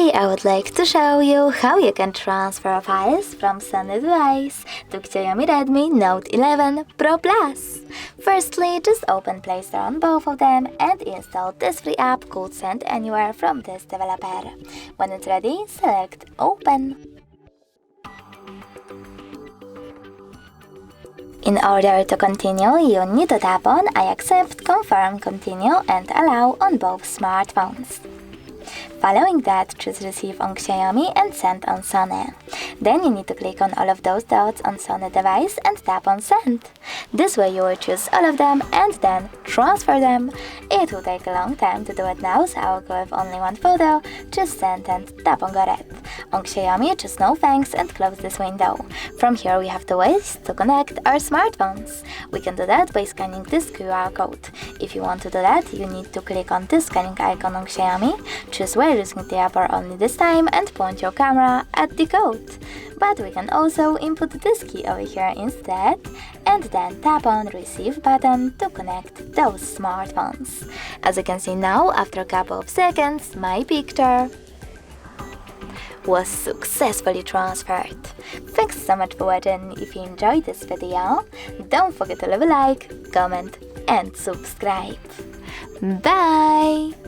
Today I would like to show you how you can transfer files from Sony device to Xiaomi Redmi Note 11 Pro Plus. Firstly, just open Play Store on both of them and install this free app called Send Anywhere from this developer. When it's ready, select Open. In order to continue, you need to tap on I accept, confirm, continue and allow on both smartphones. Following that, choose Receive on Xiaomi and Send on Sony. Then you need to click on all of those dots on Sony device and tap on Send. This way you will choose all of them and then transfer them. It will take a long time to do it now, so I will go with only one photo. Just Send and tap on Got It. On Xiaomi, choose No Thanks and close this window. From here we have two ways to connect our smartphones. We can do that by scanning this QR code. If you want to do that, you need to click on this scanning icon on Xiaomi, choose while using the app or only this time and point your camera at the code. But we can also input this key over here instead and then tap on Receive button to connect those smartphones. As you can see now, after a couple of seconds, my picture was successfully transferred. Thanks so much for watching. If you enjoyed this video, don't forget to leave a like, comment and subscribe. Bye!